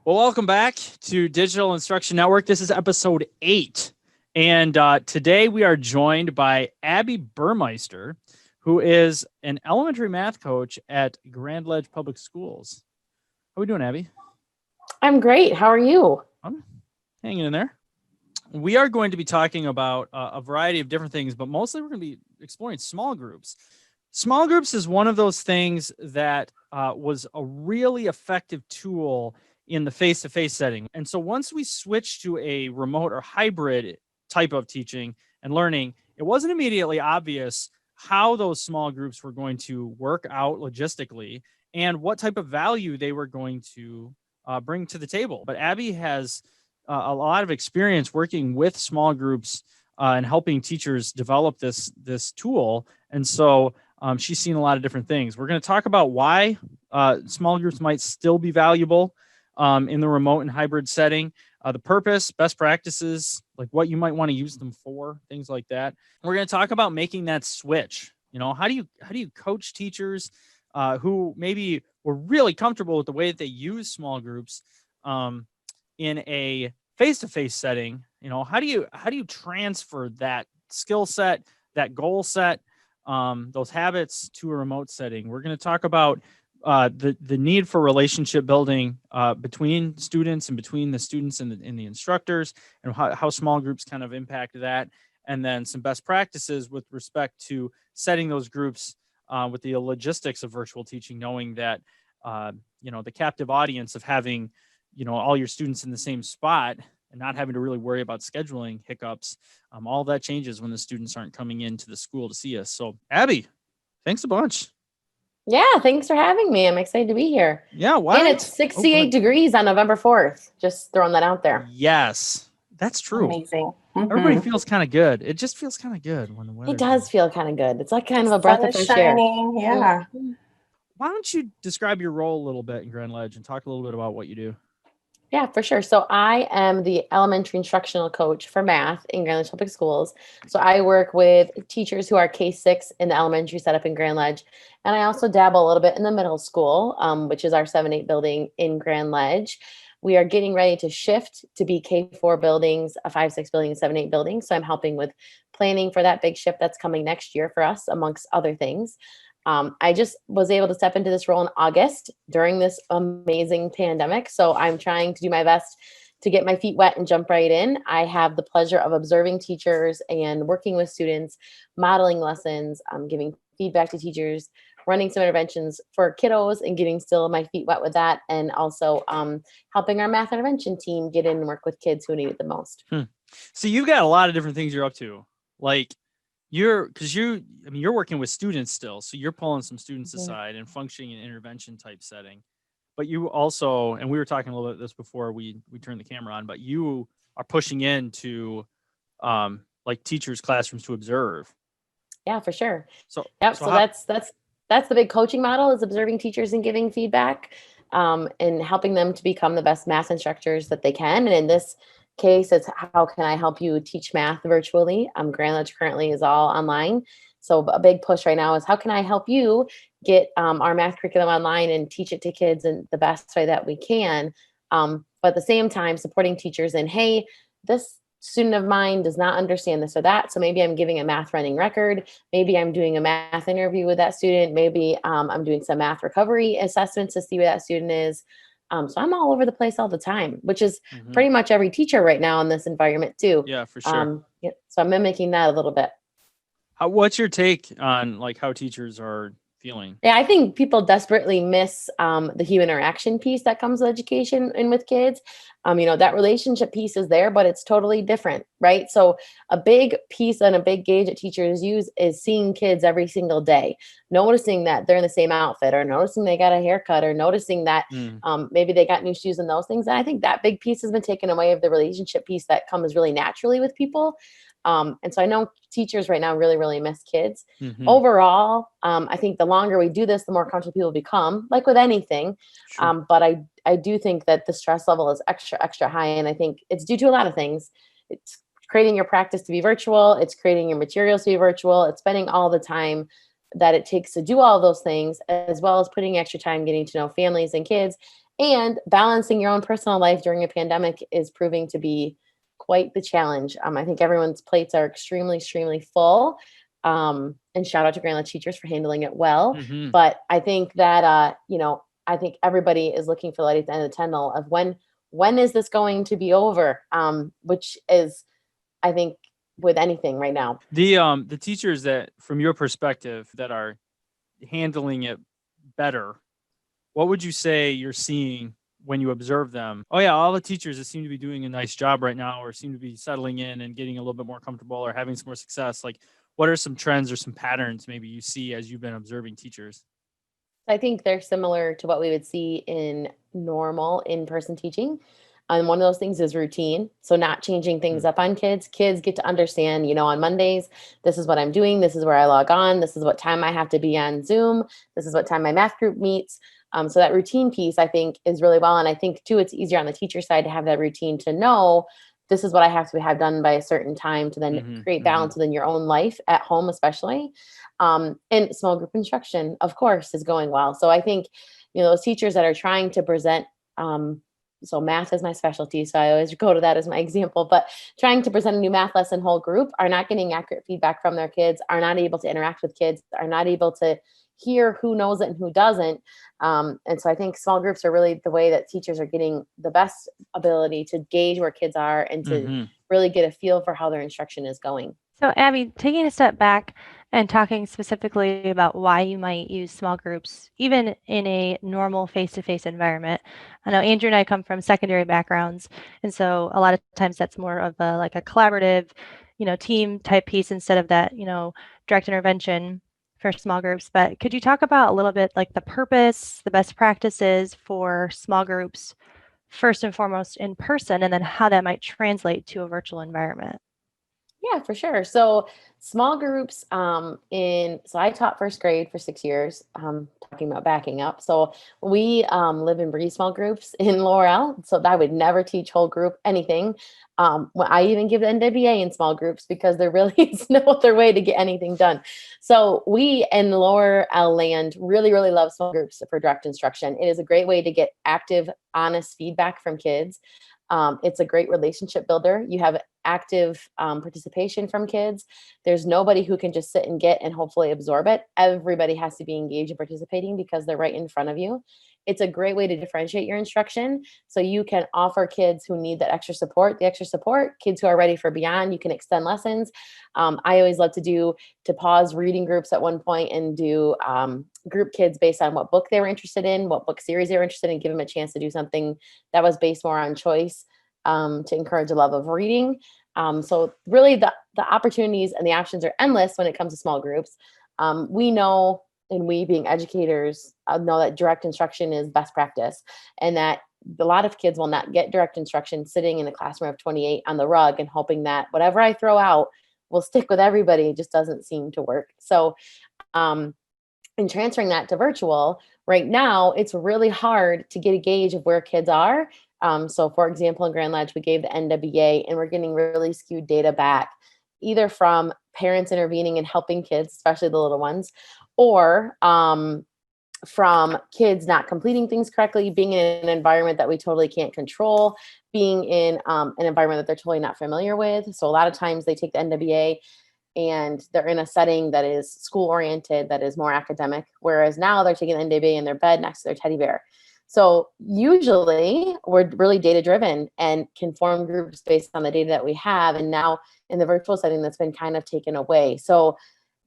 Well, welcome back to Digital Instruction Network. This is episode 8. And today we are joined by Abbie Burmeister, who is an elementary math coach at Grand Ledge Public Schools. How are we doing, Abbie? I'm great. How are you? I'm hanging in there. We are going to be talking about a variety of different things, but mostly we're going to be exploring small groups. Small groups is one of those things that was a really effective tool in the face-to-face setting. And so once we switched to a remote or hybrid type of teaching and learning, it wasn't immediately obvious how those small groups were going to work out logistically and what type of value they were going to bring to the table. But Abbie has a lot of experience working with small groups and helping teachers develop this tool. And so she's seen a lot of different things. We're going to talk about why small groups might still be valuable in the remote and hybrid setting, the purpose, best practices, like what you might want to use them for, things like that. We're going to talk about making that switch. You know, how do you coach teachers who maybe were really comfortable with the way that they use small groups in a face-to-face setting? You know, how do you transfer that skill set, that goal set, those habits to a remote setting? We're going to talk about the need for relationship building between students and between the students and the instructors, and how small groups kind of impact that, and then some best practices with respect to setting those groups with the logistics of virtual teaching, knowing that the captive audience of having all your students in the same spot and not having to really worry about scheduling hiccups, all that changes when the students aren't coming into the school to see us. So Abbie, thanks a bunch. Yeah, thanks for having me. I'm excited to be here. Yeah, why? And it's 68 degrees on November 4th. Just throwing that out there. Yes, that's true. Amazing. Everybody feels kind of good. It just feels kind of good when the weather. It does feel kind of good. It's like kind of a breath of fresh air. Yeah. Why don't you describe your role a little bit in Grand Ledge and talk a little bit about what you do? Yeah, for sure. So I am the elementary instructional coach for math in Grand Ledge Public Schools. So I work with teachers who are K-6 in the elementary setup in Grand Ledge. And I also dabble a little bit in the middle school, which is our 7-8 building in Grand Ledge. We are getting ready to shift to be K-4 buildings, a 5-6 building, 7-8 buildings. So I'm helping with planning for that big shift that's coming next year for us, amongst other things. I just was able to step into this role in August during this amazing pandemic. So I'm trying to do my best to get my feet wet and jump right in. I have the pleasure of observing teachers and working with students, modeling lessons, giving feedback to teachers, running some interventions for kiddos and getting still my feet wet with that. And also helping our math intervention team get in and work with kids who need it the most. So you've got a lot of different things you're up to. Like you're working with students still. So you're pulling some students aside and functioning in an intervention type setting. But you also, and we were talking a little bit about this before we turned the camera on, but you are pushing into like teachers' classrooms to observe. Yeah, for sure. So that's the big coaching model, is observing teachers and giving feedback and helping them to become the best math instructors that they can. And in this case, it's how can I help you teach math virtually? Grand Ledge currently is all online. So a big push right now is how can I help you get our math curriculum online and teach it to kids in the best way that we can. But at the same time, supporting teachers in, hey, this student of mine does not understand this or that. So maybe I'm giving a math running record. Maybe I'm doing a math interview with that student. Maybe I'm doing some math recovery assessments to see where that student is. So I'm all over the place all the time, which is pretty much every teacher right now in this environment too. Yeah, for sure. So I'm mimicking that a little bit. What's your take on like how teachers are feeling? Yeah, I think people desperately miss the human interaction piece that comes with education and with kids. That relationship piece is there, but it's totally different, right? So a big piece and a big gauge that teachers use is seeing kids every single day, noticing that they're in the same outfit, or noticing they got a haircut, or noticing that maybe they got new shoes and those things. And I think that big piece has been taken away of the relationship piece that comes really naturally with people. And so I know teachers right now really, really miss kids. Overall, I think the longer we do this, the more comfortable people become, like with anything. Sure. But I do think that the stress level is extra high. And I think it's due to a lot of things. It's creating your practice to be virtual. It's creating your materials to be virtual. It's spending all the time that it takes to do all those things, as well as putting extra time getting to know families and kids. And balancing your own personal life during a pandemic is proving to be quite the challenge. I think everyone's plates are extremely, extremely full. And shout out to Grand Ledge teachers for handling it well. Mm-hmm. But I think that, I think everybody is looking for the light at the end of the tunnel of when is this going to be over? Which is, I think, with anything right now. The teachers that, from your perspective, that are handling it better, what would you say you're seeing when you observe them? Oh yeah, all the teachers that seem to be doing a nice job right now, or seem to be settling in and getting a little bit more comfortable, or having some more success. Like, what are some trends or some patterns maybe you see as you've been observing teachers? I think they're similar to what we would see in normal in-person teaching. And one of those things is routine. So not changing things up on kids. Kids get to understand, on Mondays, this is what I'm doing. This is where I log on. This is what time I have to be on Zoom. This is what time my math group meets. So that routine piece, I think, is really well. And I think, too, it's easier on the teacher side to have that routine to know this is what I have to have done by a certain time to then create balance within your own life at home, especially. And small group instruction, of course, is going well. So I think, those teachers that are trying to present, so math is my specialty, so I always go to that as my example, but trying to present a new math lesson whole group are not getting accurate feedback from their kids, are not able to interact with kids, are not able to hear who knows it and who doesn't. And so I think small groups are really the way that teachers are getting the best ability to gauge where kids are and to really get a feel for how their instruction is going. So Abbie, taking a step back and talking specifically about why you might use small groups, even in a normal face-to-face environment. I know Andrew and I come from secondary backgrounds, and so a lot of times that's more of a collaborative, team type piece instead of that, direct intervention for small groups. But could you talk about a little bit like the purpose, the best practices for small groups, first and foremost in person, and then how that might translate to a virtual environment? Yeah, for sure. So small groups, so I taught first grade for 6 years, talking about backing up. So we live and breathe small groups in Laurel. So I would never teach whole group anything. I even give the NWA in small groups because there really is no other way to get anything done. So we in Laurel land really, really love small groups for direct instruction. It is a great way to get active, honest feedback from kids. It's a great relationship builder. You have active participation from kids. There's nobody who can just sit and get and hopefully absorb it. Everybody has to be engaged and participating because they're right in front of you. It's a great way to differentiate your instruction. So you can offer kids who need that extra support, the extra support. Kids who are ready for beyond, you can extend lessons. I always love to pause reading groups at one point and do group kids based on what book they were interested in, what book series they were interested in, give them a chance to do something that was based more on choice to encourage a love of reading. So really the opportunities and the options are endless when it comes to small groups. We know, and we being educators know that direct instruction is best practice, and that a lot of kids will not get direct instruction sitting in a classroom of 28 on the rug and hoping that whatever I throw out will stick with everybody. It just doesn't seem to work. So in transferring that to virtual, right now, it's really hard to get a gauge of where kids are. So for example, in Grand Ledge, we gave the NWA and we're getting really skewed data back, either from parents intervening and helping kids, especially the little ones, or from kids not completing things correctly, being in an environment that we totally can't control, being in an environment that they're totally not familiar with. So a lot of times they take the NWA and they're in a setting that is school oriented, that is more academic, whereas now they're taking the NWA in their bed next to their teddy bear. So usually we're really data driven and can form groups based on the data that we have. And now in the virtual setting, that's been kind of taken away. So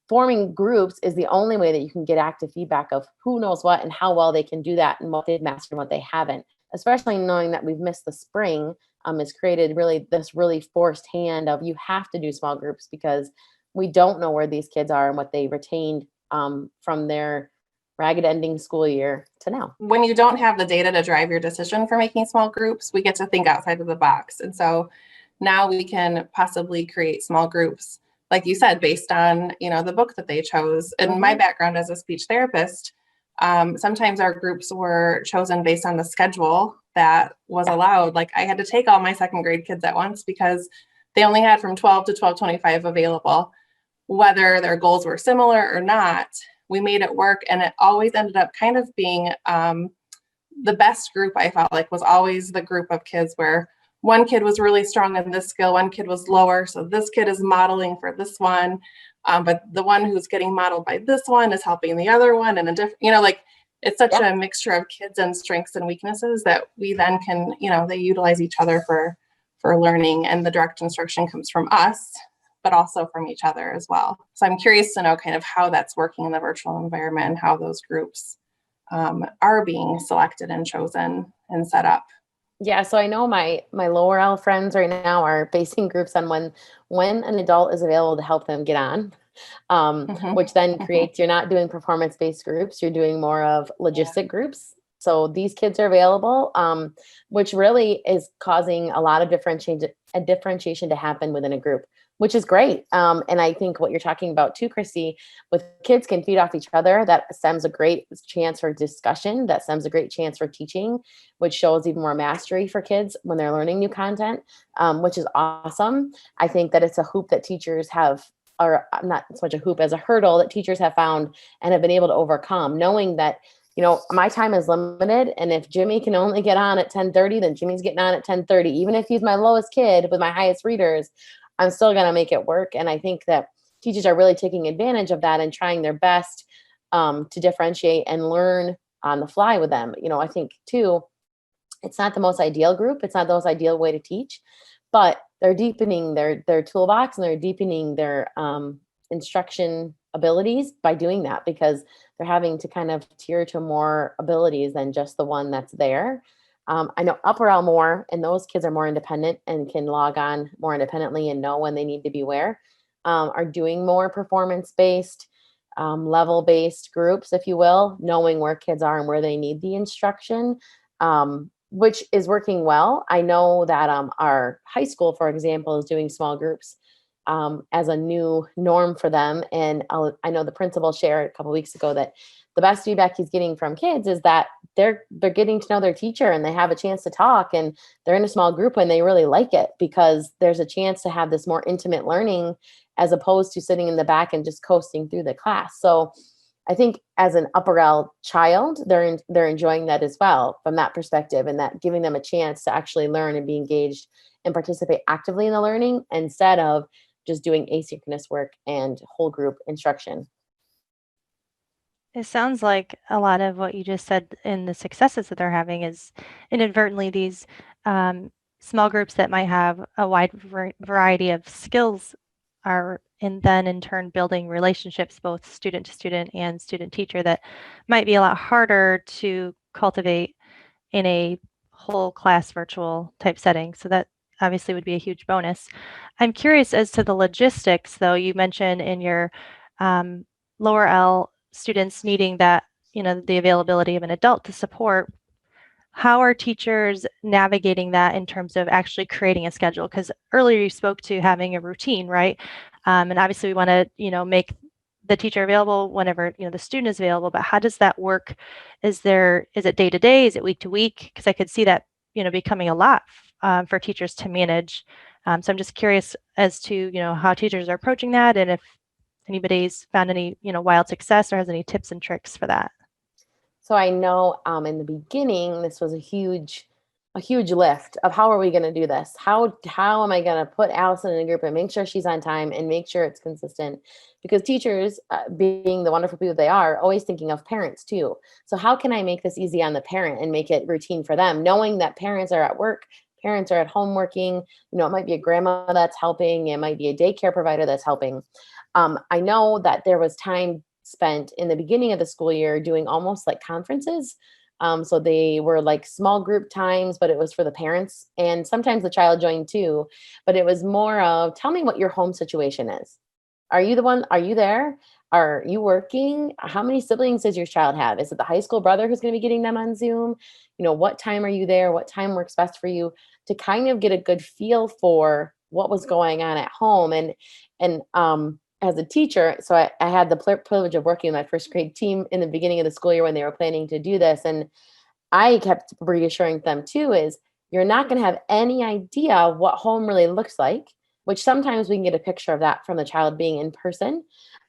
forming groups is the only way that you can get active feedback of who knows what and how well they can do that and what they've mastered and what they haven't, especially knowing that we've missed the spring has created really this really forced hand of you have to do small groups because we don't know where these kids are and what they retained from their ragged ending school year to now. When you don't have the data to drive your decision for making small groups, we get to think outside of the box. And so now we can possibly create small groups, like you said, based on, the book that they chose. And my background as a speech therapist, sometimes our groups were chosen based on the schedule that was allowed. Like I had to take all my second grade kids at once because they only had from 12 to 12:25 available. Whether their goals were similar or not, we made it work. And it always ended up kind of being the best group I felt like was always the group of kids where one kid was really strong in this skill, one kid was lower. So this kid is modeling for this one. But the one who's getting modeled by this one is helping the other one. And a different, like it's such a mixture of kids and strengths and weaknesses that we then can, they utilize each other for learning, and the direct instruction comes from us, but also from each other as well. So I'm curious to know kind of how that's working in the virtual environment and how those groups are being selected and chosen and set up. Yeah, so I know my lower L friends right now are basing groups on when an adult is available to help them get on, which then creates, you're not doing performance-based groups, you're doing more of logistic groups. So these kids are available, which really is causing a lot of differentiation to happen within a group, which is great. And I think what you're talking about too, Christy, with kids can feed off each other, that stems a great chance for discussion, that stems a great chance for teaching, which shows even more mastery for kids when they're learning new content, which is awesome. I think that it's a hoop that teachers have, or not so much a hoop as a hurdle that teachers have found and have been able to overcome, knowing that my time is limited. And if Jimmy can only get on at 10:30, then Jimmy's getting on at 10:30. Even if he's my lowest kid with my highest readers, I'm still going to make it work. And I think that teachers are really taking advantage of that and trying their best to differentiate and learn on the fly with them. I think too, it's not the most ideal group. It's not the most ideal way to teach, but they're deepening their toolbox and they're deepening their instruction abilities by doing that, because they're having to kind of tier to more abilities than just the one that's there. I know upper L more, and those kids are more independent and can log on more independently and know when they need to be where, are doing more performance-based, level-based groups, if you will, knowing where kids are and where they need the instruction, which is working well. I know that our high school, for example, is doing small groups as a new norm for them. And I know the principal shared a couple of weeks ago that the best feedback he's getting from kids is that they're getting to know their teacher and they have a chance to talk, and they're in a small group and they really like it because there's a chance to have this more intimate learning as opposed to sitting in the back and just coasting through the class. So I think as an upper L child, they're enjoying that as well from that perspective, and that giving them a chance to actually learn and be engaged and participate actively in the learning instead of just doing asynchronous work and whole group instruction. It sounds like a lot of what you just said in the successes that they're having is inadvertently these small groups that might have a wide variety of skills are, and then in turn building relationships, both student to student and student teacher, that might be a lot harder to cultivate in a whole class virtual type setting. So that obviously would be a huge bonus. I'm curious as to the logistics, though. You mentioned in your lower L students needing that, the availability of an adult to support. How are teachers navigating that in terms of actually creating a schedule? Because earlier you spoke to having a routine, right? And obviously we want to, make the teacher available whenever, the student is available, but how does that work? Is it day to day? Is it week to week? Because I could see that, becoming a lot for teachers to manage. So I'm just curious as to, how teachers are approaching that, and if anybody's found any, wild success or has any tips and tricks for that. So I know in the beginning, this was a huge lift of how are we going to do this? How am I going to put Allison in a group and make sure she's on time and make sure it's consistent? Because teachers, being the wonderful people they are, always thinking of parents too. So how can I make this easy on the parent and make it routine for them, knowing that parents are at work, parents are at home working, it might be a grandma that's helping, it might be a daycare provider that's helping. I know that there was time spent in the beginning of the school year doing almost like conferences. So they were like small group times, but it was for the parents, and sometimes the child joined too, but it was more of, tell me what your home situation is. Are you the one? Are you there? Are you working? How many siblings does your child have? Is it the high school brother who's going to be getting them on Zoom? What time are you there? What time works best for you, to kind of get a good feel for what was going on at home. And as a teacher, so I had the privilege of working with my first grade team in the beginning of the school year when they were planning to do this. And I kept reassuring them too, is you're not going to have any idea what home really looks like, which sometimes we can get a picture of that from the child being in person.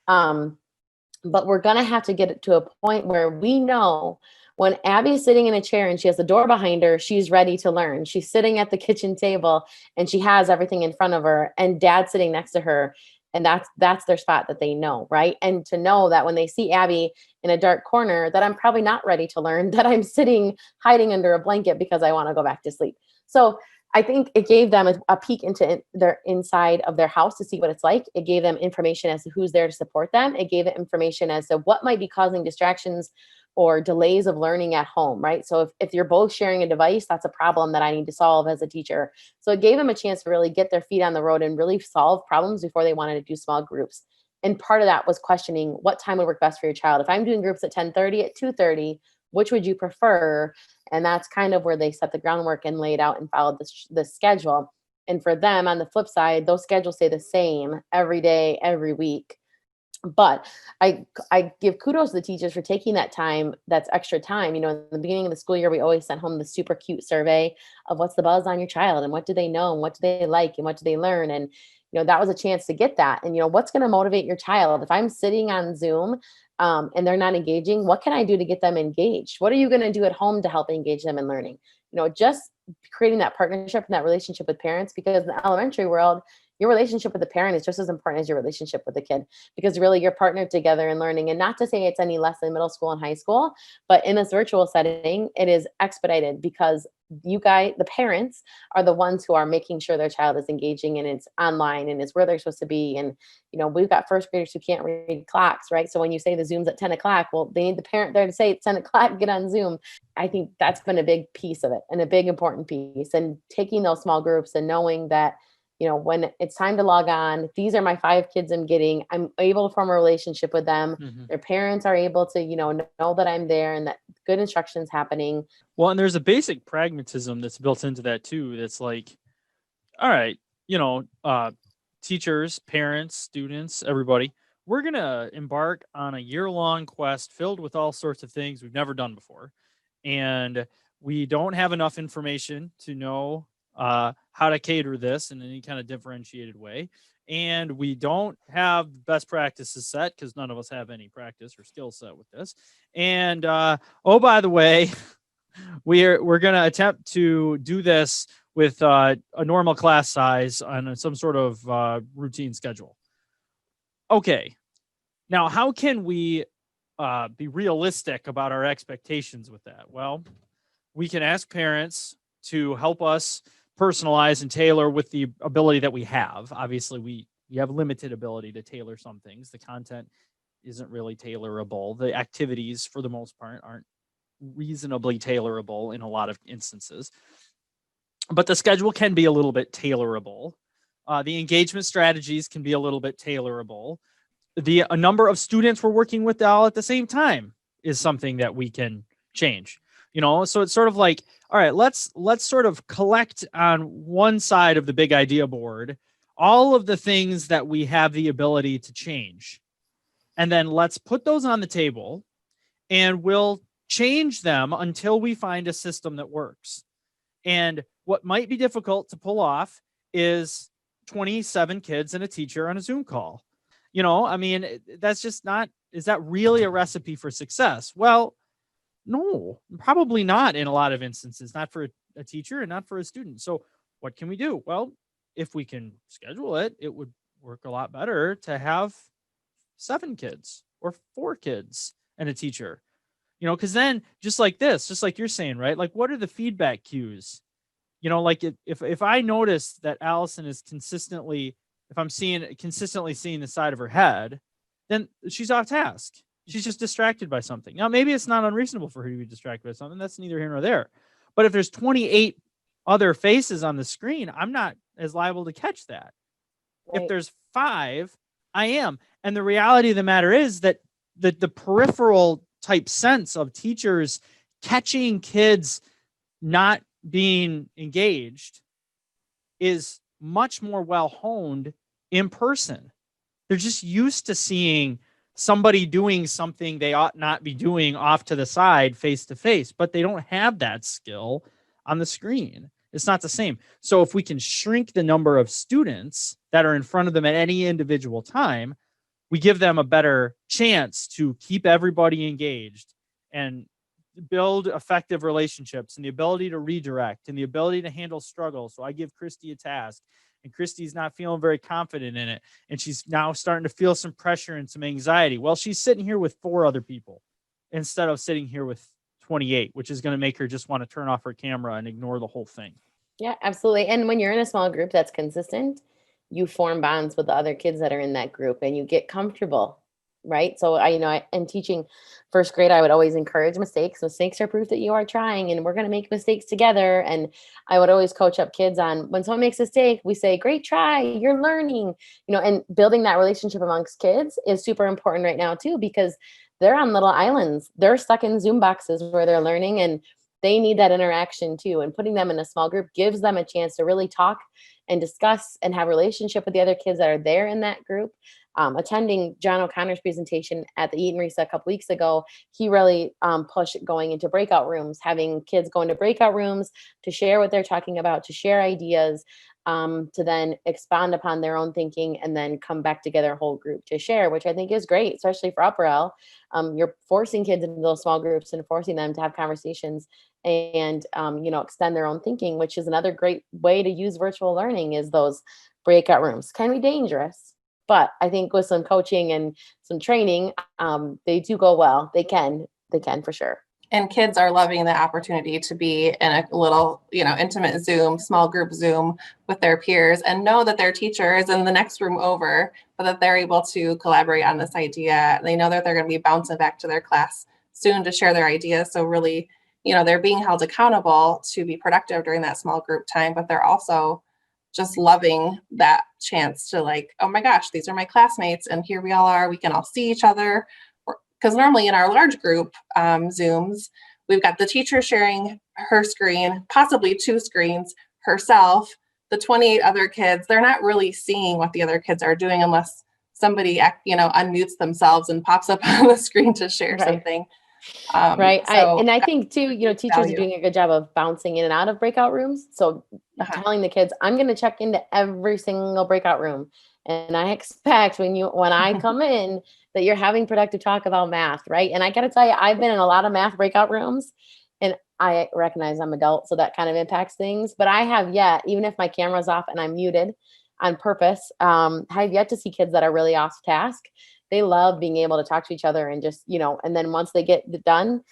But we're going to have to get it to a point where we know When Abbie's sitting in a chair and she has the door behind her, she's ready to learn. She's sitting at the kitchen table and she has everything in front of her, and Dad's sitting next to her. And that's their spot that they know, right? And to know that when they see Abbie in a dark corner, that I'm probably not ready to learn, that I'm sitting hiding under a blanket because I want to go back to sleep. So I think it gave them a peek into their inside of their house to see what it's like. It gave them information as to who's there to support them. It gave them information as to what might be causing distractions or delays of learning at home, right? So if you're both sharing a device, that's a problem that I need to solve as a teacher. So it gave them a chance to really get their feet on the road and really solve problems before they wanted to do small groups. And part of that was questioning what time would work best for your child. If I'm doing groups at 10:30, at 2:30, which would you prefer? And that's kind of where they set the groundwork and laid out and followed the schedule. And for them, on the flip side, those schedules stay the same every day, every week. But I give kudos to the teachers for taking that time, that's extra time. In the beginning of the school year, we always sent home the super cute survey of what's the buzz on your child and what do they know and what do they like and what do they learn. And, that was a chance to get that. And, what's going to motivate your child? If I'm sitting on Zoom and they're not engaging, what can I do to get them engaged? What are you going to do at home to help engage them in learning? Just creating that partnership and that relationship with parents, because in the elementary world, your relationship with the parent is just as important as your relationship with the kid, because really you're partnered together in learning. And not to say it's any less in middle school and high school, but in this virtual setting, it is expedited because you guys, the parents, are the ones who are making sure their child is engaging and it's online and it's where they're supposed to be. And, we've got first graders who can't read clocks, right? So when you say the Zoom's at 10 o'clock, well, they need the parent there to say it's 10 o'clock, get on Zoom. I think that's been a big piece of it and a big important piece. And taking those small groups and knowing that, when it's time to log on, these are my 5 kids I'm able to form a relationship with them. Mhm. Their parents are able to, know that I'm there and that good instruction's happening. Well, and there's a basic pragmatism that's built into that too. That's like, all right, teachers, parents, students, everybody, we're going to embark on a year-long quest filled with all sorts of things we've never done before. And we don't have enough information to know how to cater this in any kind of differentiated way. And we don't have best practices set because none of us have any practice or skill set with this. And oh, by the way, we're going to attempt to do this with a normal class size on some sort of routine schedule. Okay. Now, how can we be realistic about our expectations with that? Well, we can ask parents to help us personalize and tailor with the ability that we have. Obviously, we have limited ability to tailor some things. The content isn't really tailorable. The activities, for the most part, aren't reasonably tailorable in a lot of instances. But the schedule can be a little bit tailorable. The engagement strategies can be a little bit tailorable. A number of students we're working with all at the same time is something that we can change. So it's sort of like, all right, let's sort of collect on one side of the big idea board all of the things that we have the ability to change. And then let's put those on the table and we'll change them until we find a system that works. And what might be difficult to pull off is 27 kids and a teacher on a Zoom call. That's just not, is that really a recipe for success? Well, no, probably not in a lot of instances, not for a teacher and not for a student. So what can we do? Well, if we can schedule it, it would work a lot better to have 7 kids or 4 kids and a teacher, because then just like you're saying, right? Like, what are the feedback cues? Like if I notice that Allison is consistently seeing the side of her head, then she's off task. She's just distracted by something. Now, maybe it's not unreasonable for her to be distracted by something. That's neither here nor there. But if there's 28 other faces on the screen, I'm not as liable to catch that. Right. If there's 5, I am. And the reality of the matter is that the peripheral type sense of teachers catching kids not being engaged is much more well honed in person. They're just used to seeing somebody doing something they ought not be doing off to the side, face to face, but they don't have that skill on the screen. It's not the same. So if we can shrink the number of students that are in front of them at any individual time, we give them a better chance to keep everybody engaged and build effective relationships and the ability to redirect and the ability to handle struggle. So I give Christy a task and Christy's not feeling very confident in it. And she's now starting to feel some pressure and some anxiety. Well, she's sitting here with 4 other people instead of sitting here with 28, which is going to make her just want to turn off her camera and ignore the whole thing. Yeah, absolutely. And when you're in a small group that's consistent, you form bonds with the other kids that are in that group and you get comfortable, right? So in teaching first grade, I would always encourage mistakes. Mistakes are proof that you are trying and we're going to make mistakes together. And I would always coach up kids on when someone makes a mistake, we say, great try, you're learning, and building that relationship amongst kids is super important right now too, because they're on little islands. They're stuck in Zoom boxes where they're learning and they need that interaction too. And putting them in a small group gives them a chance to really talk and discuss and have a relationship with the other kids that are there in that group. Attending John O'Connor's presentation at the Eat and Reset a couple weeks ago, he really pushed going into breakout rooms, having kids go into breakout rooms to share what they're talking about, to share ideas, to then expand upon their own thinking and then come back together a whole group to share, which I think is great, especially for Upper L. You're forcing kids into those small groups and forcing them to have conversations and extend their own thinking, which is another great way to use virtual learning. Is those breakout rooms can be dangerous, but I think with some coaching and some training, they do go well. They can for sure. And kids are loving the opportunity to be in a little, intimate Zoom, small group Zoom with their peers and know that their teacher is in the next room over, but that they're able to collaborate on this idea. They know that they're going to be bouncing back to their class soon to share their ideas. So really, they're being held accountable to be productive during that small group time, but they're also just loving that chance to oh my gosh, these are my classmates and here we all are. We can all see each other. Because normally in our large group Zooms, we've got the teacher sharing her screen, possibly 2 screens, herself, the 28 other kids. They're not really seeing what the other kids are doing unless somebody, unmutes themselves and pops up on the screen to share something. Right. So I think too, teachers value. are doing a good job of bouncing in and out of breakout rooms. So telling the kids, I'm going to check into every single breakout room. And I expect when I come in that you're having productive talk about math, right? And I got to tell you, I've been in a lot of math breakout rooms and I recognize I'm adult, so that kind of impacts things. But I have yet, even if my camera's off and I'm muted on purpose, I've yet to see kids that are really off task. They love being able to talk to each other and just, and then once they get it done,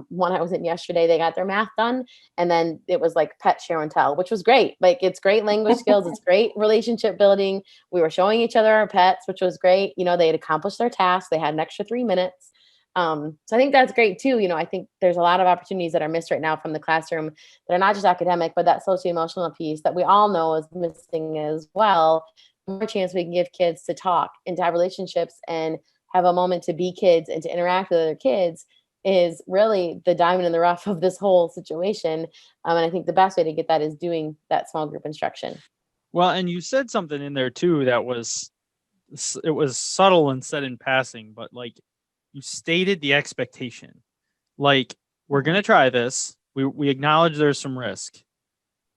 one I was in yesterday, they got their math done. And then it was like pet show and tell, which was great. It's great language skills. It's great relationship building. We were showing each other our pets, which was great. They had accomplished their task. They had an extra 3 minutes. So I think that's great too. I think there's a lot of opportunities that are missed right now from the classroom that are not just academic, but that socio-emotional piece that we all know is missing as well. More chance we can give kids to talk and to have relationships and have a moment to be kids and to interact with other kids is really the diamond in the rough of this whole situation. And I think the best way to get that is doing that small group instruction. Well, and you said something in there too that was subtle and said in passing, but you stated the expectation. We're going to try this. We acknowledge there's some risk.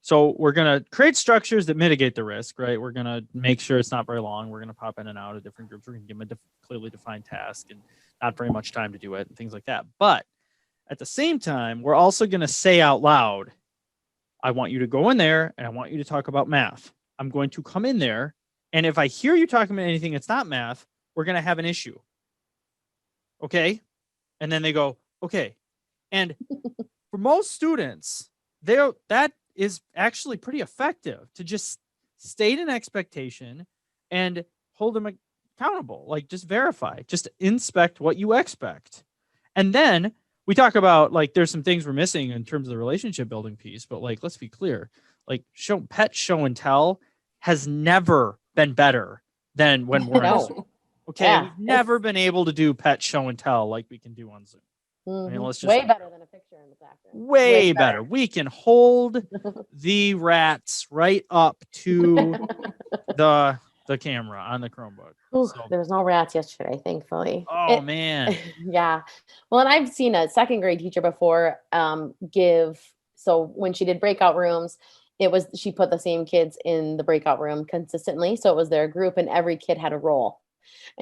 So we're going to create structures that mitigate the risk, right? We're going to make sure it's not very long. We're going to pop in and out of different groups. We're going to give them a clearly defined task and not very much time to do it and things like that. But at the same time, we're also going to say out loud, I want you to go in there and I want you to talk about math. I'm going to come in there. And if I hear you talking about anything that's not math, we're going to have an issue. Okay. And then they go, okay. And for most students, that is actually pretty effective to just state an expectation and hold them accountable. Just verify, just inspect what you expect. And then we talk about there's some things we're missing in terms of the relationship building piece, but let's be clear, pet show and tell has never been better than when we're on Zoom. Okay. Yeah, we've never been able to do pet show and tell like we can do on Zoom. I mean, let's just way better than a picture in the background. Way better. We can hold the rats right up to the camera on the Chromebook. Ooh, there was no rats yesterday, thankfully. Oh man. Yeah. Well, and I've seen a second grade teacher before so when she did breakout rooms, she put the same kids in the breakout room consistently. So it was their group and every kid had a role.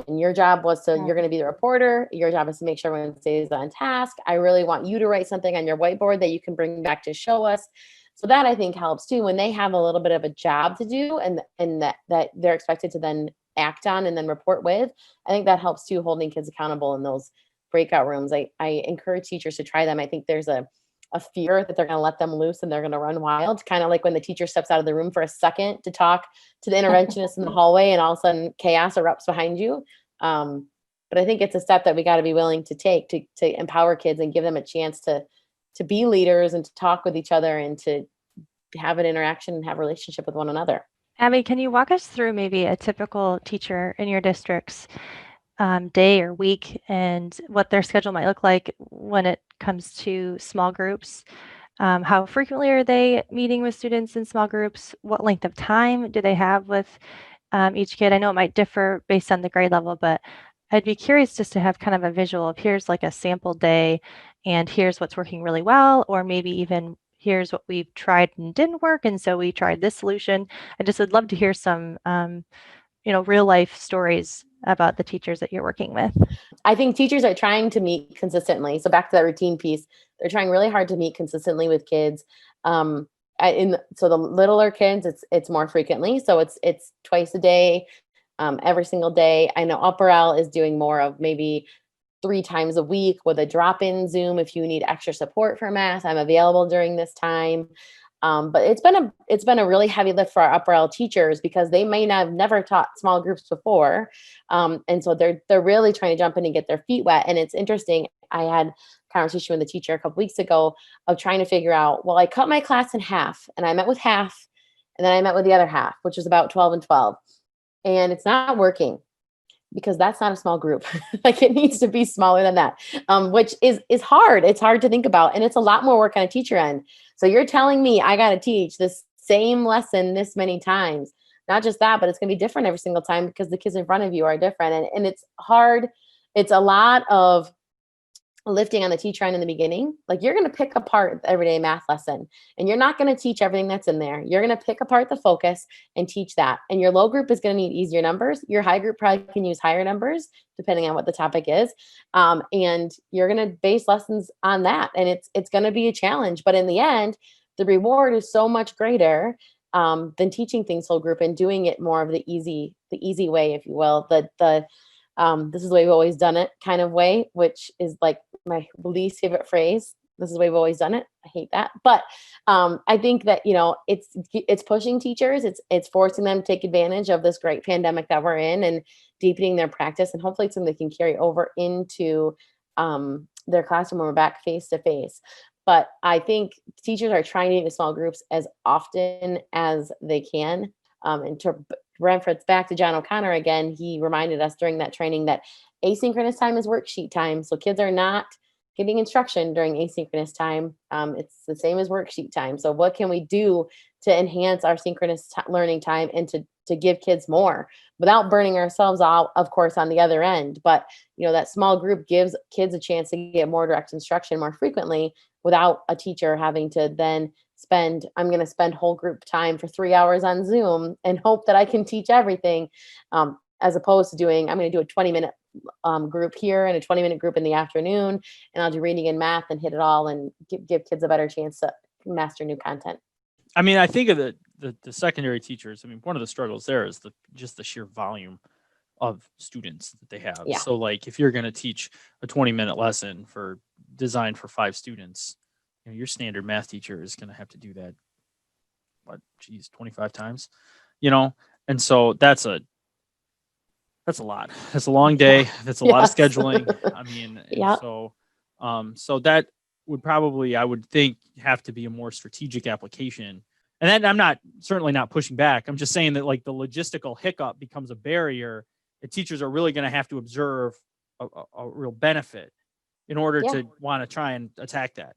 And your job was to, Yeah. you're going to be the reporter. Your job is to make sure everyone stays on task. I really want you to write something on your whiteboard that you can bring back to show us. So that I think helps too, when they have a little bit of a job to do and that they're expected to then act on and then report with. I think that helps too, holding kids accountable in those breakout rooms. I encourage teachers to try them. I think there's a fear that they're going to let them loose and they're going to run wild, kind of like when the teacher steps out of the room for a second to talk to the interventionist in the hallway and all of a sudden chaos erupts behind you. But I think it's a step that we got to be willing to take to empower kids and give them a chance to be leaders and to talk with each other and to have an interaction and have a relationship with one another. Abbie, can you walk us through maybe a typical teacher in your district's day or week and what their schedule might look like when it comes to small groups? How frequently are they meeting with students in small groups? What length of time do they have with each kid? I know it might differ based on the grade level, but I'd be curious just to have kind of a visual of here's like a sample day and here's what's working really well, or maybe even here's what we've tried and didn't work, and so we tried this solution. I just would love to hear some real life stories about the teachers that you're working with. I think teachers are trying to meet consistently. So back to that routine piece, they're trying really hard to meet consistently with kids. So the littler kids, it's more frequently. So it's twice a day, every single day. I know Upper L is doing more of maybe 3 times a week with a drop-in Zoom. If you need extra support for math, I'm available during this time. But it's been a really heavy lift for our Upper L teachers because they may not have never taught small groups before. And so they're really trying to jump in and get their feet wet. And it's interesting. I had a conversation with a teacher a couple weeks ago of trying to figure out, well, I cut my class in half and I met with half and then I met with the other half, which was about 12 and 12. And it's not working because that's not a small group. Like it needs to be smaller than that, which is hard. It's hard to think about. And it's a lot more work on a teacher end. So you're telling me I got to teach this same lesson this many times. Not just that, but it's going to be different every single time because the kids in front of you are different. And it's hard. It's a lot of lifting on the teacher end in the beginning. Like you're going to pick apart the everyday math lesson and you're not going to teach everything that's in there. You're going to pick apart the focus and teach that. And your low group is going to need easier numbers. Your high group probably can use higher numbers depending on what the topic is. And you're going to base lessons on that. And it's going to be a challenge, but in the end, the reward is so much greater than teaching things whole group and doing it more of the easy way, if you will, this is the way we've always done it kind of way, which is like my least favorite phrase. This is the way we've always done it. I hate that. But I think that, it's pushing teachers. It's forcing them to take advantage of this great pandemic that we're in and deepening their practice. And hopefully it's something they can carry over into their classroom when we're back face to face. But I think teachers are trying to meet with small groups as often as they can. And to reference back to John O'Connor again, he reminded us during that training that asynchronous time is worksheet time. So kids are not getting instruction during asynchronous time. It's the same as worksheet time. So what can we do to enhance our synchronous learning time and to give kids more without burning ourselves out, of course, on the other end? But, that small group gives kids a chance to get more direct instruction more frequently without a teacher having to then I'm going to spend whole group time for 3 hours on Zoom and hope that I can teach everything, as opposed to I'm going to do a 20-minute group here and a 20-minute group in the afternoon, and I'll do reading and math and hit it all and give kids a better chance to master new content. I mean, I think of the secondary teachers. I mean, one of the struggles there is just the sheer volume of students that they have. Yeah. So like if you're going to teach a 20-minute lesson designed for 5 students, your standard math teacher is going to have to do that, 25 times, and so that's a lot. That's a long day. That's a lot of scheduling. I mean, so that would probably, I would think, have to be a more strategic application. And then I'm certainly not pushing back. I'm just saying that like the logistical hiccup becomes a barrier that teachers are really going to have to observe a real benefit in order to want to try and attack that.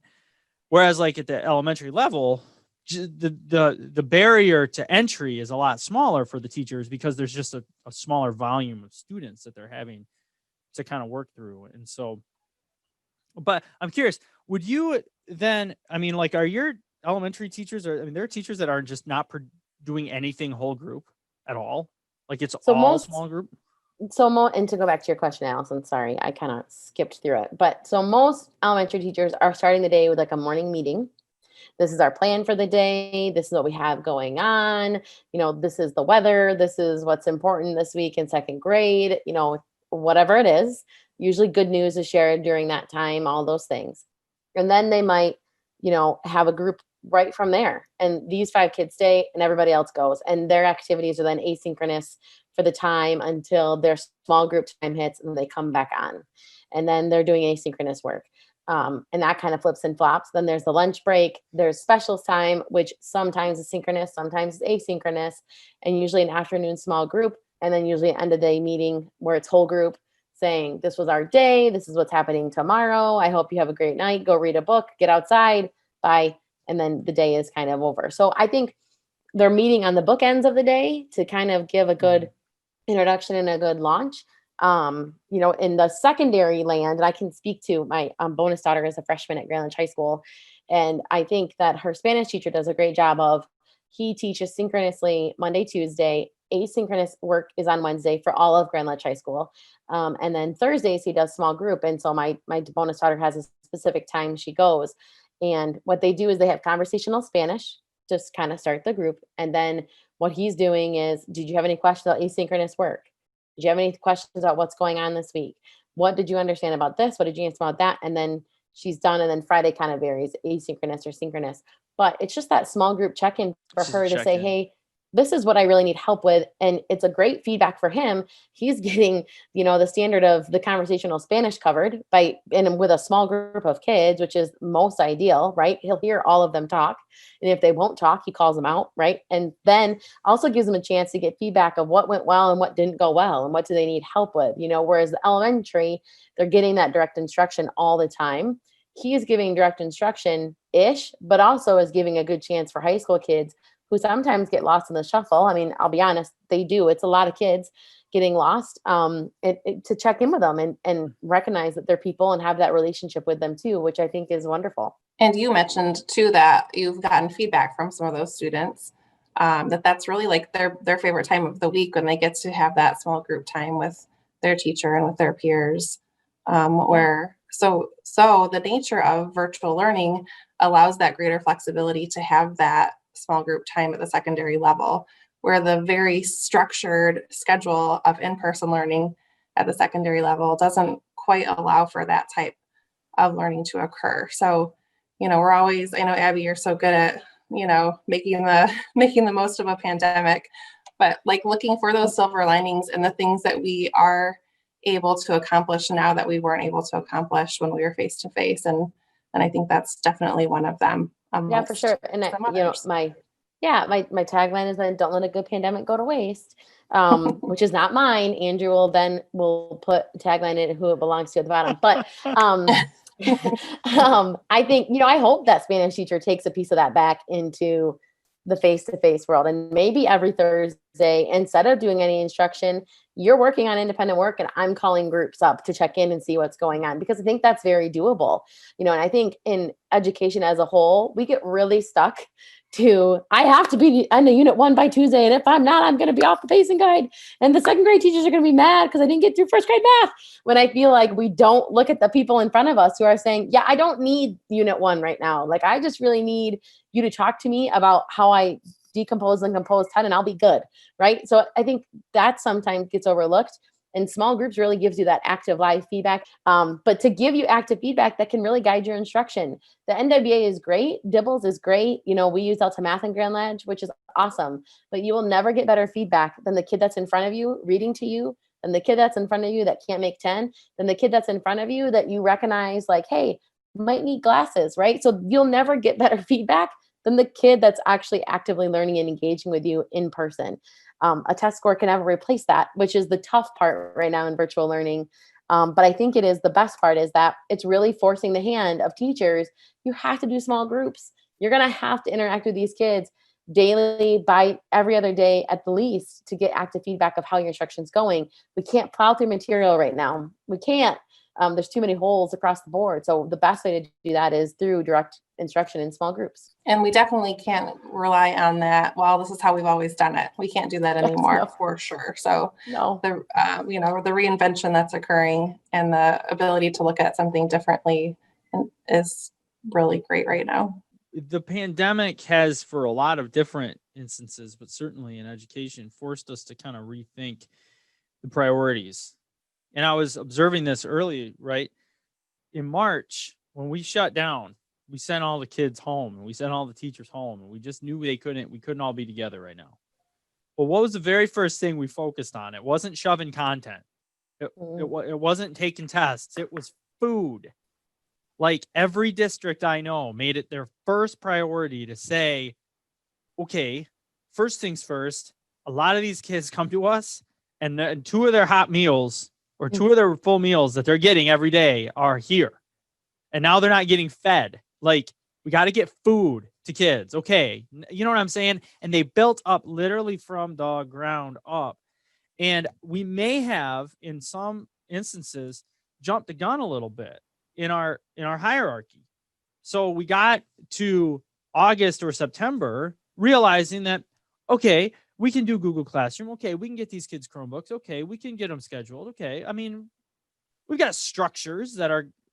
Whereas like at the elementary level, the barrier to entry is a lot smaller for the teachers because there's just a smaller volume of students that they're having to kind of work through. And so, but I'm curious, would you then, I mean, like, are your elementary teachers, there are teachers that are just not doing anything whole group at all? Like it's all small group? And to go back to your question, Allison, sorry, I kind of skipped through it. But so most elementary teachers are starting the day with like a morning meeting. This is our plan for the day. This is what we have going on. This is the weather. This is what's important this week in second grade, whatever it is. Usually good news is shared during that time, all those things. And then they might, have a group right from there. And these 5 kids stay and everybody else goes. And their activities are then asynchronous for the time until their small group time hits and they come back on. And then they're doing asynchronous work. And that kind of flips and flops. Then there's the lunch break. There's specials time, which sometimes is synchronous, sometimes is asynchronous, and usually an afternoon small group. And then usually an end of day meeting where it's whole group saying, this was our day. This is what's happening tomorrow. I hope you have a great night. Go read a book, get outside, bye. And then the day is kind of over. So I think they're meeting on the bookends of the day to kind of give a good introduction and a good launch. In the secondary land, and I can speak to my bonus daughter is a freshman at Grand Ledge High School. And I think that her Spanish teacher does a great job of, he teaches synchronously Monday, Tuesday, asynchronous work is on Wednesday for all of Grand Ledge High School. And then Thursdays he does small group. And so my bonus daughter has a specific time she goes. And what they do is they have conversational Spanish, just kind of start the group. And then what he's doing is, did you have any questions about asynchronous work? Did you have any questions about what's going on this week? What did you understand about this? What did you understand about that? And then she's done. And then Friday kind of varies, asynchronous or synchronous. But it's just that small group check-in for her to say, hey, this is what I really need help with. And it's a great feedback for him. He's getting, the standard of the conversational Spanish covered and with a small group of kids, which is most ideal, right? He'll hear all of them talk. And if they won't talk, he calls them out, right? And then also gives them a chance to get feedback of what went well and what didn't go well and what do they need help with, whereas the elementary, they're getting that direct instruction all the time. He is giving direct instruction-ish, but also is giving a good chance for high school kids who sometimes get lost in the shuffle. I mean, I'll be honest, they do. It's a lot of kids getting lost, to check in with them and recognize that they're people and have that relationship with them too, which I think is wonderful. And you mentioned too that you've gotten feedback from some of those students that's really like their favorite time of the week when they get to have that small group time with their teacher and with their peers. So the nature of virtual learning allows that greater flexibility to have that small group time at the secondary level, where the very structured schedule of in-person learning at the secondary level doesn't quite allow for that type of learning to occur. So, we're always, I know Abbie, you're so good at, making the most of a pandemic, but like looking for those silver linings and the things that we are able to accomplish now that we weren't able to accomplish when we were face to face. And I think that's definitely one of them. Yeah, for sure. And my tagline is then don't let a good pandemic go to waste, which is not mine. Andrew will put tagline in who it belongs to at the bottom. But I think, I hope that Spanish teacher takes a piece of that back into the face-to-face world. And maybe every Thursday, instead of doing any instruction, you're working on independent work and I'm calling groups up to check in and see what's going on, because I think that's very doable. And I think in education as a whole, we get really stuck to, I have to be on the unit 1 by Tuesday. And if I'm not, I'm going to be off the pacing guide. And the second grade teachers are going to be mad because I didn't get through first grade math. When I feel like we don't look at the people in front of us who are saying, yeah, I don't need unit 1 right now. Like, I just really need you to talk to me about how I decompose and compose 10 and I'll be good. Right. So I think that sometimes gets overlooked. And small groups really gives you that active live feedback. But to give you active feedback that can really guide your instruction. The NWA is great. Dibbles is great. We use Delta Math in Grand Ledge, which is awesome. But you will never get better feedback than the kid that's in front of you reading to you, than the kid that's in front of you that can't make 10, than the kid that's in front of you that you recognize like, hey, might need glasses, right? So you'll never get better feedback than the kid that's actually actively learning and engaging with you in person. A test score can never replace that, which is the tough part right now in virtual learning. But I think it is the best part is that it's really forcing the hand of teachers. You have to do small groups. You're going to have to interact with these kids daily, by every other day at the least, to get active feedback of how your instruction's going. We can't plow through material right now. We can't. There's too many holes across the board. So the best way to do that is through direct instruction in small groups. And we definitely can't rely on that. Well, this is how we've always done it. We can't do that anymore No. for sure. So No. the the reinvention that's occurring and the ability to look at something differently is really great right now. The pandemic has, for a lot of different instances, but certainly in education, forced us to kind of rethink the priorities. And I was observing this early, right? In March, when we shut down, we sent all the kids home and we sent all the teachers home, and we just knew we couldn't all be together right now. But what was the very first thing we focused on? It wasn't shoving content. It wasn't taking tests. It was food. Like, every district I know made it their first priority to say, okay, first things first, a lot of these kids come to us and two of their hot meals or two of their full meals that they're getting every day are here. And now they're not getting fed. Like, we got to get food to kids. Okay. You know what I'm saying? And they built up literally from the ground up. And we may have, in some instances, jumped the gun a little bit in our hierarchy. So we got to August or September realizing that, okay, we can do Google Classroom. Okay, we can get these kids Chromebooks. Okay, we can get them scheduled. Okay, I mean, we've got structures that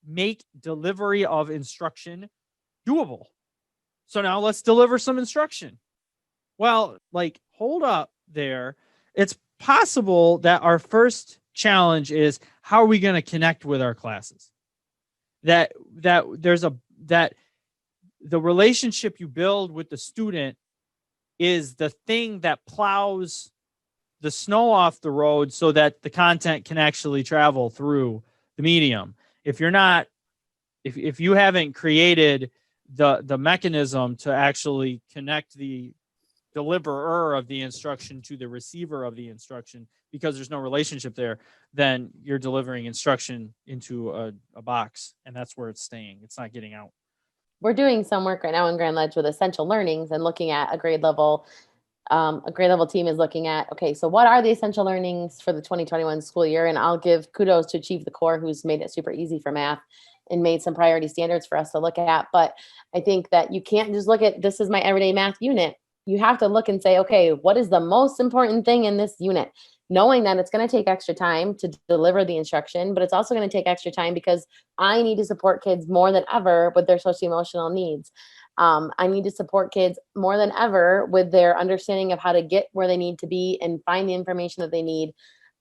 make delivery of instruction doable. So now let's deliver some instruction. Well, like, hold up there. It's possible that our first challenge is, how are we going to connect with our classes? That the relationship you build with the student is the thing that plows the snow off the road so that the content can actually travel through the medium. If you haven't created the mechanism to actually connect the deliverer of the instruction to the receiver of the instruction, because there's no relationship there, then you're delivering instruction into a box, and that's where it's staying. It's not getting out. We're doing some work right now in Grand Ledge with essential learnings and looking at a grade level. A grade level team is looking at, okay, so what are the essential learnings for the 2021 school year? And I'll give kudos to Achieve the Core, who's made it super easy for math and made some priority standards for us to look at. But I think that you can't just look at, this is my everyday math unit. You have to look and say, okay, what is the most important thing in this unit? Knowing that it's going to take extra time to deliver the instruction, but it's also going to take extra time because I need to support kids more than ever with their socio-emotional needs. I need to support kids more than ever with their understanding of how to get where they need to be and find the information that they need.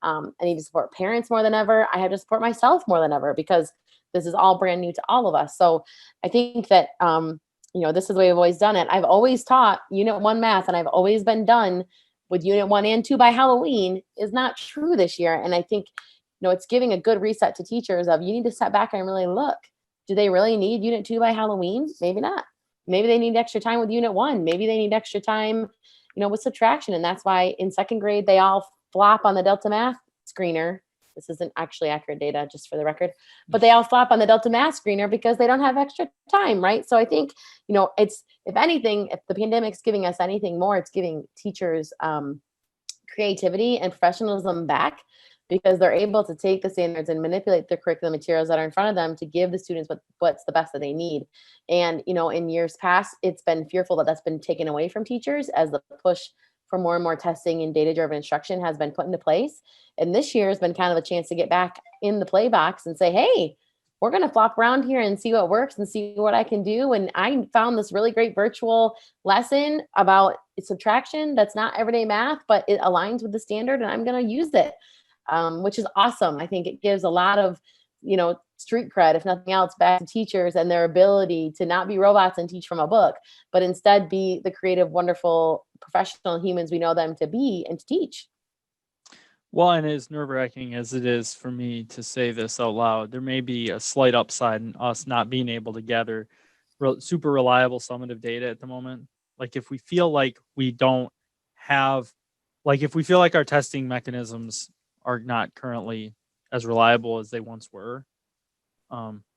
I need to support parents more than ever. I have to support myself more than ever because this is all brand new to all of us. So I think that, this is the way we've always done it. I've always taught Unit 1 math, and I've always been done with Unit 1 and 2 by Halloween is not true this year. And I think, it's giving a good reset to teachers of, you need to step back and really look. Do they really need Unit 2 by Halloween? Maybe not. Maybe they need extra time with Unit 1. Maybe they need extra time, with subtraction. And that's why in second grade, they all flop on the Delta Math screener. This isn't actually accurate data, just for the record, but they all flop on the Delta Math screener because they don't have extra time, right? So I think, it's, if anything, if the pandemic's giving us anything more, it's giving teachers creativity and professionalism back, because they're able to take the standards and manipulate the curriculum materials that are in front of them to give the students what's the best that they need. And, in years past, it's been fearful that that's been taken away from teachers as the push for more and more testing and data-driven instruction has been put into place. And this year has been kind of a chance to get back in the play box and say, hey, we're going to flop around here and see what works and see what I can do. And I found this really great virtual lesson about subtraction that's not everyday math, but it aligns with the standard, and I'm going to use it, which is awesome. I think it gives a lot of, street cred, if nothing else, back to teachers and their ability to not be robots and teach from a book, but instead be the creative, wonderful, professional humans we know them to be and to teach. Well, and as nerve-wracking as it is for me to say this out loud, there may be a slight upside in us not being able to gather super reliable summative data at the moment. Like, if we feel like we don't have, like, if we feel like our testing mechanisms are not currently as reliable as they once were,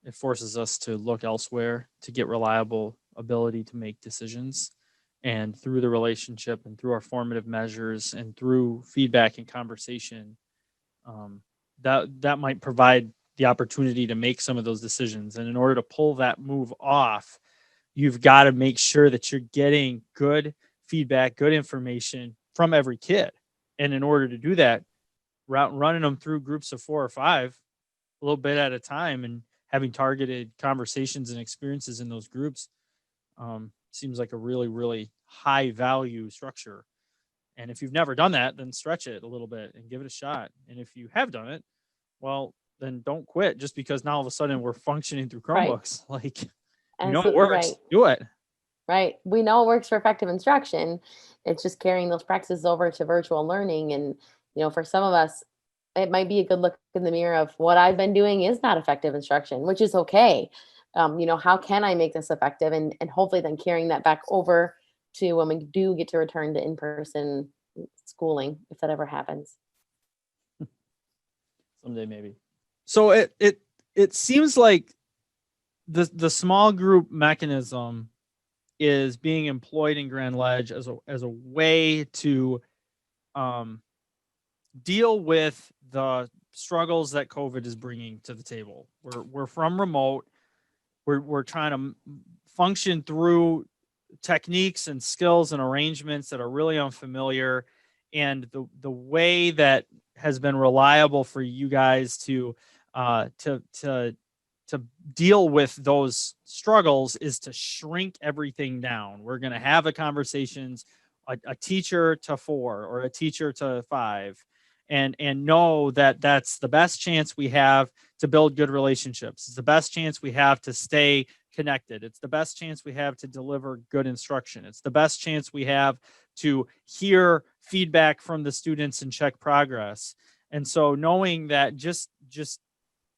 it forces us to look elsewhere to get reliable ability to make decisions. And through the relationship and through our formative measures and through feedback and conversation, that might provide the opportunity to make some of those decisions. And in order to pull that move off, you've got to make sure that you're getting good feedback, good information from every kid. And in order to do that, running them through groups of 4 or 5, a little bit at a time, and having targeted conversations and experiences in those groups seems like a really, really high value structure. And if you've never done that, then stretch it a little bit and give it a shot. And if you have done it, well, then don't quit just because now all of a sudden we're functioning through Chromebooks. Right. Like, you know, it works. Right. Do it. Right. We know it works for effective instruction. It's just carrying those practices over to virtual learning. And, you know, for some of us, it might be a good look in the mirror of what I've been doing is not effective instruction, which is okay. You know, how can I make this effective? And hopefully then carrying that back over to when we do get to return to in-person schooling, if that ever happens. Someday, maybe. So it seems like the small group mechanism is being employed in Grand Ledge as a way to deal with the struggles that COVID is bringing to the table. We're from remote. We're trying to function through techniques and skills and arrangements that are really unfamiliar, and the way that has been reliable for you guys to deal with those struggles is to shrink everything down. We're going to have the conversations, a teacher to 4 or a teacher to 5, and know that that's the best chance we have to build good relationships. It's the best chance we have to stay connected. It's the best chance we have to deliver good instruction. It's the best chance we have to hear feedback from the students and check progress. And so knowing that just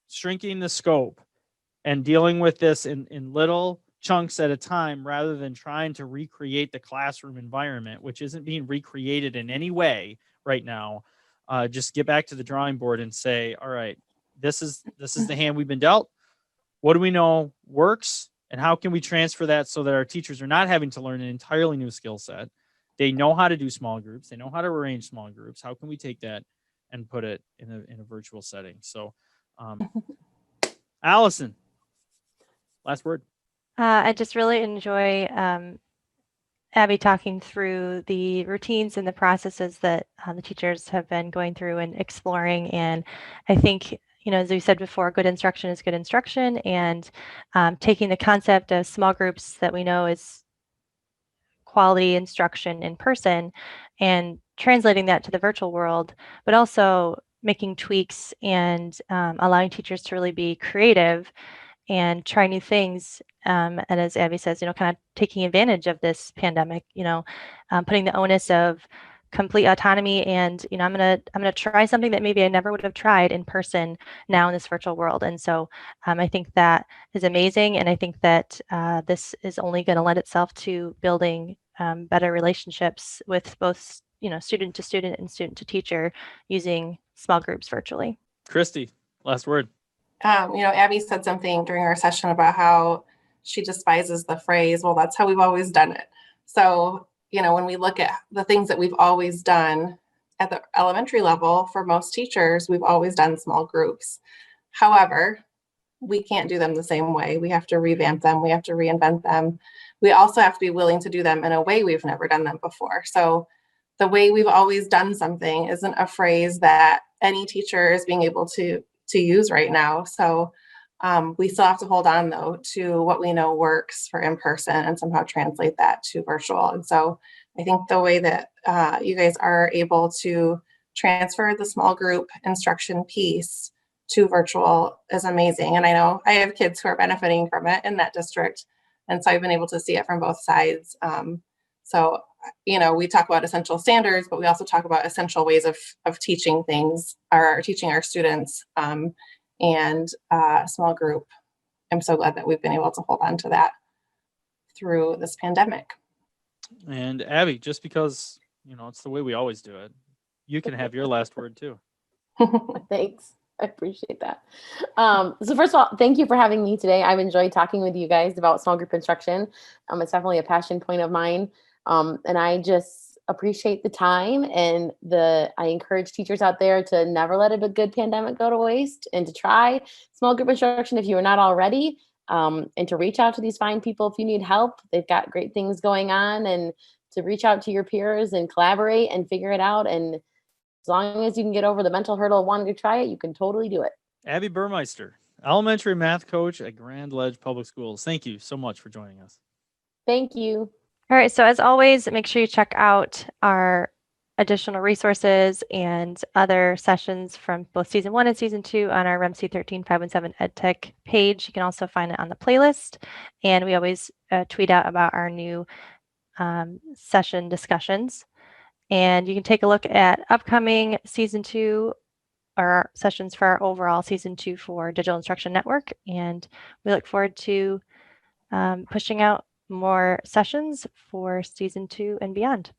shrinking the scope and dealing with this in little chunks at a time, rather than trying to recreate the classroom environment, which isn't being recreated in any way right now, just get back to the drawing board and say, all right, this is the hand we've been dealt. What do we know works, and how can we transfer that so that our teachers are not having to learn an entirely new skill set? They know how to do small groups. They know how to arrange small groups. How can we take that and put it in a virtual setting? So, Allison, last word. I just really enjoy Abbie talking through the routines and the processes that the teachers have been going through and exploring. And I think, you know, as we said before, good instruction is good instruction, and taking the concept of small groups that we know is quality instruction in person and translating that to the virtual world, but also making tweaks and allowing teachers to really be creative and try new things. And as Abbie says, you know, kind of taking advantage of this pandemic, you know, putting the onus of complete autonomy, and, you know, I'm gonna try something that maybe I never would have tried in person now in this virtual world. And so I think that is amazing. And I think that this is only going to lend itself to building better relationships with both, you know, student to student and student to teacher using small groups virtually. Christy, last word. You know, Abbie said something during our session about how she despises the phrase, well, that's how we've always done it. So, you know, when we look at the things that we've always done at the elementary level, for most teachers, we've always done small groups. However, we can't do them the same way. We have to revamp them. We have to reinvent them. We also have to be willing to do them in a way we've never done them before. So the way we've always done something isn't a phrase that any teacher is being able to use right now. So we still have to hold on, though, to what we know works for in-person and somehow translate that to virtual. And so I think the way that you guys are able to transfer the small group instruction piece to virtual is amazing. And I know I have kids who are benefiting from it in that district. And so I've been able to see it from both sides. So, you know, we talk about essential standards, but we also talk about essential ways of teaching things, or teaching our students, and small group. I'm so glad that we've been able to hold on to that through this pandemic. And Abbie, just because, you know, it's the way we always do it, you can have your last word too. Thanks. I appreciate that. So first of all, thank you for having me today. I've enjoyed talking with you guys about small group instruction. It's definitely a passion point of mine. And I just appreciate the time, and I encourage teachers out there to never let a good pandemic go to waste, and to try small group instruction if you are not already. and to reach out to these fine people if you need help. They've got great things going on, and to reach out to your peers and collaborate and figure it out. And as long as you can get over the mental hurdle of wanting to try it, you can totally do it. Abbie Burmeister, elementary math coach at Grand Ledge Public Schools. Thank you so much for joining us. Thank you. All right, so as always, make sure you check out our additional resources and other sessions from both season 1 and season 2 on our REMC 13517 EdTech page. You can also find it on the playlist, and we always tweet out about our new session discussions. And you can take a look at upcoming season 2 or sessions for our overall season 2 for Digital Instruction Network. And we look forward to pushing out more sessions for season 2 and beyond.